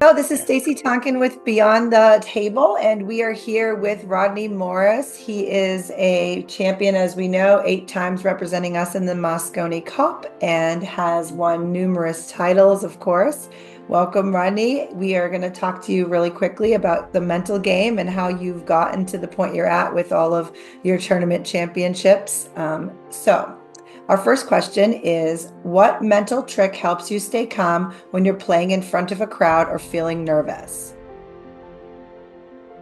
Oh, this is Stacy Tonkin with Beyond the Table, and we are here with Rodney Morris. He is a champion, as we know, 8 times representing us in the Mosconi Cup and has won numerous titles, of course. Welcome, Rodney. We are going to talk to you really quickly about the mental game and how you've gotten to the point you're at with all of your tournament championships. Our first question is, what mental trick helps you stay calm when you're playing in front of a crowd or feeling nervous?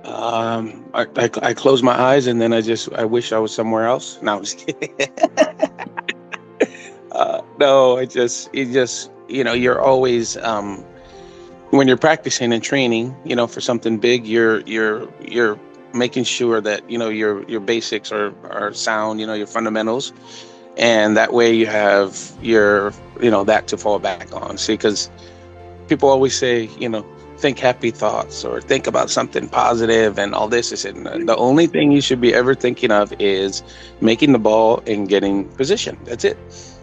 I close my eyes and then I wish I was somewhere else. No, I'm just kidding. No, you're always, when you're practicing and training, for something big, you're making sure that, your basics are sound, your fundamentals. And that way you have your, that to fall back on. See, because people always say, think happy thoughts or think about something positive and all this. The only thing you should be ever thinking of is making the ball and getting position. That's it.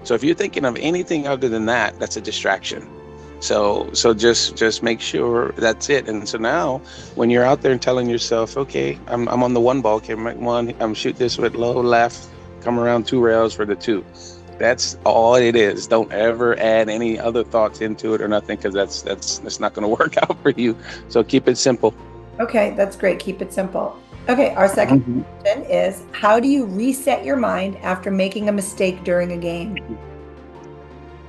So if you're thinking of anything other than that, that's a distraction. So just make sure that's it. And so now when you're out there and telling yourself, okay, I'm on the one ball, okay, I'm shoot this with low left, come around 2 rails for the 2. That's all it is. Don't ever add any other thoughts into it or nothing, because that's not going to work out for you. So keep it simple. Okay, that's great. Keep it simple. Okay, our second question is, how do you reset your mind after making a mistake during a game?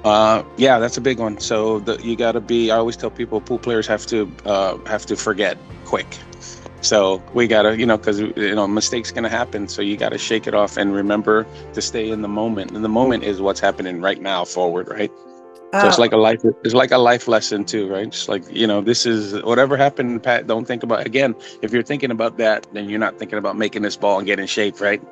Yeah, that's a big one. So you got to be. I always tell people pool players have to forget quick. So we gotta, because mistakes gonna happen. So you gotta shake it off and remember to stay in the moment. And the moment is what's happening right now, forward, right? So it's like a life lesson too, right? Just like, this is whatever happened, Pat. Don't think about again. If you're thinking about that, then you're not thinking about making this ball and get in shape, right?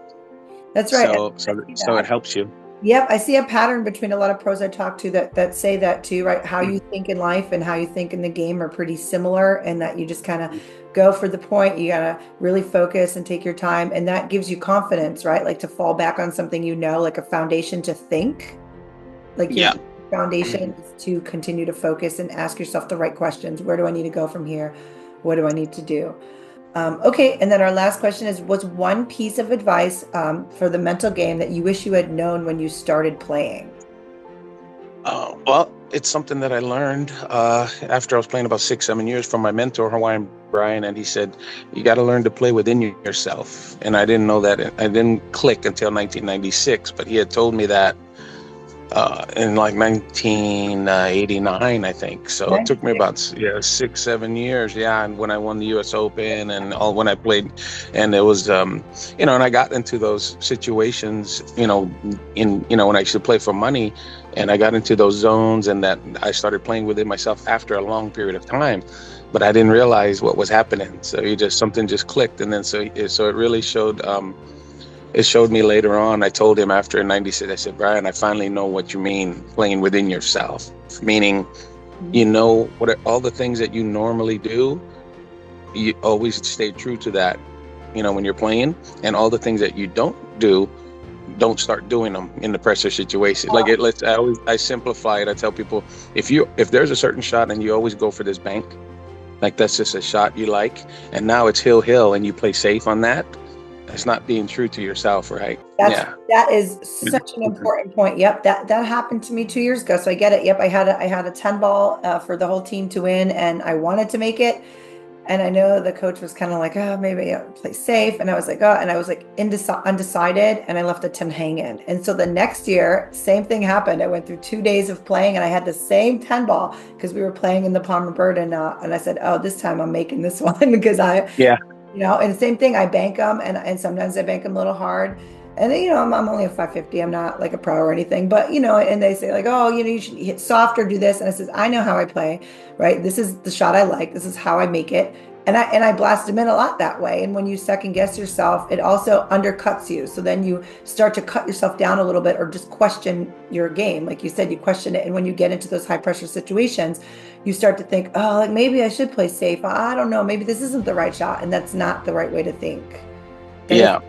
That's right. So it helps you. Yep, I see a pattern between a lot of pros I talk to that say that too, right? How you think in life and how you think in the game are pretty similar, and that you just kind of go for the point. You gotta really focus and take your time, and that gives you confidence, right? Like to fall back on something, like a foundation to think. Like your foundation is to continue to focus and ask yourself the right questions. Where do I need to go from here? What do I need to do? Okay, and then our last question is, what's one piece of advice for the mental game that you wish you had known when you started playing? Well, it's something that I learned after I was playing about 6-7 years from my mentor, Hawaiian Brian, and he said, you got to learn to play within yourself. And I didn't know that. I didn't click until 1996, but he had told me that in like 1989, I think. So it took me about 6-7 years. Yeah. And when I won the US Open and when I played, and it was, and I got into those situations, when I used to play for money, and I got into those zones, and that I started playing within myself after a long period of time, but I didn't realize what was happening. So something just clicked. And then, so it really showed, it showed me later on. I told him after in 96, I said, Brian, I finally know what you mean playing within yourself. Meaning, what all the things that you normally do, you always stay true to that, when you're playing, and all the things that you don't do, don't start doing them in the pressure situation. Like I simplify it. I tell people, if there's a certain shot and you always go for this bank, like that's just a shot you like, and now it's hill, and you play safe on that, it's not being true to yourself, right? That is such an important point. Yep, that happened to me 2 years ago. So I get it. Yep, I had a 10 ball for the whole team to win, and I wanted to make it. And I know the coach was kind of like, oh, maybe I'll play safe. And I was like, oh, and I was like undecided, and I left the 10 hanging. And so the next year, same thing happened. I went through 2 days of playing, and I had the same 10 ball because we were playing in the Palmer Bird, and I said, oh, this time I'm making this one because and the same thing, I bank them, and sometimes I bank them a little hard. And I'm only a 550. I'm not like a pro or anything, but and they say like, oh, you should hit softer, do this. And I says, I know how I play, right? This is the shot I like. This is how I make it. And I blast them in a lot that way. And when you second guess yourself, it also undercuts you. So then you start to cut yourself down a little bit, or just question your game. Like you said, you question it. And when you get into those high pressure situations, you start to think, oh, like maybe I should play safe. I don't know. Maybe this isn't the right shot. And that's not the right way to think. Yeah.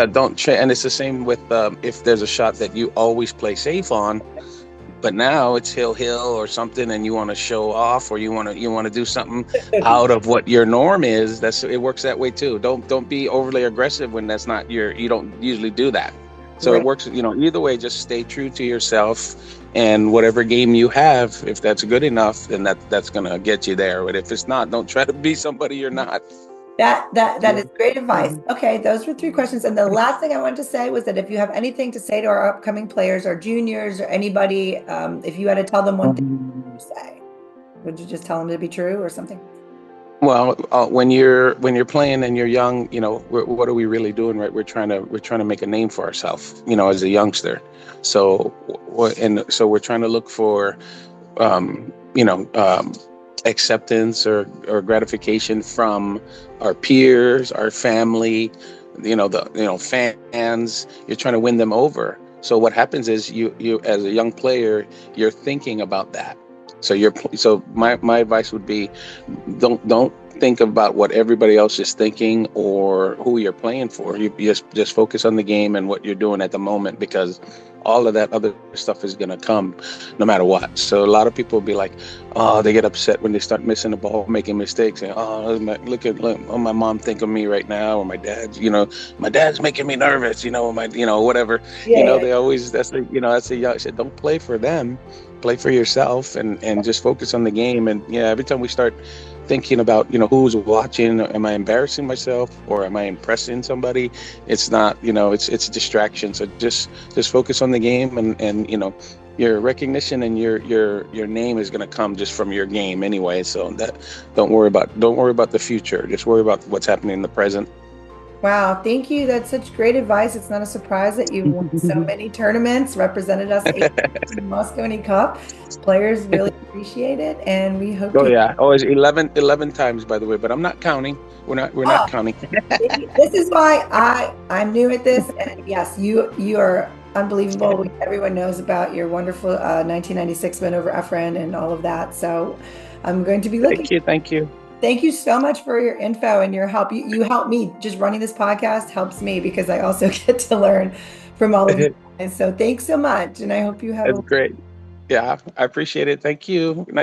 Don't change. And it's the same with if there's a shot that you always play safe on, But now it's hill or something, and you want to show off, or you want to do something out of what your norm is. It works that way too. Don't be overly aggressive when that's not you don't usually do that. So it Right. works, either way. Just stay true to yourself, and whatever game you have, if that's good enough, then that's gonna get you there. But if it's not, don't try to be somebody you're not. That Yeah. is great advice. Mhm. Okay, those were three questions. And the last thing I wanted to say was that if you have anything to say to our upcoming players or juniors or anybody, if you had to tell them one thing to say, would you just tell them to be true or something? Well, when you're playing and you're young, what are we really doing, right? We're trying to make a name for ourselves, as a youngster. So, so we're trying to look for, um, you know, um, acceptance or gratification from our peers, our family, fans. You're trying to win them over. So what happens is you as a young player, you're thinking about that. So my advice would be, don't think about what everybody else is thinking or who you're playing for. You just focus on the game and what you're doing at the moment, because all of that other stuff is going to come no matter what. So a lot of people will be like, oh, they get upset when they start missing the ball, making mistakes, and look, oh, my mom think of me right now, or my dad's making me nervous, whatever. Yeah, yeah. They always that's the young. I said, don't play for them, play for yourself, and just focus on the game. And yeah, every time we start thinking about who's watching, am I embarrassing myself or am I impressing somebody, it's not, it's a distraction. So just focus on the game, and your recognition and your name is going to come just from your game anyway. So that don't worry about the future, just worry about what's happening in the present. Wow, thank you. That's such great advice. It's not a surprise that you've won so many tournaments, represented us 8 times in the Mosconi Cup. Players really appreciate it, and we hope Oh to. yeah, always 11 times, by the way, but I'm not counting. We're not Oh, counting. this is why I'm new at this, and yes, you are unbelievable. Everyone knows about your wonderful 1996 win over Efren and all of that. So I'm going to be looking. Thank you. Thank you so much for your info and your help. You help me. Just running this podcast helps me because I also get to learn from all of you guys. So thanks so much, and I hope you have That's a great. Yeah, I appreciate it. Thank you. Nice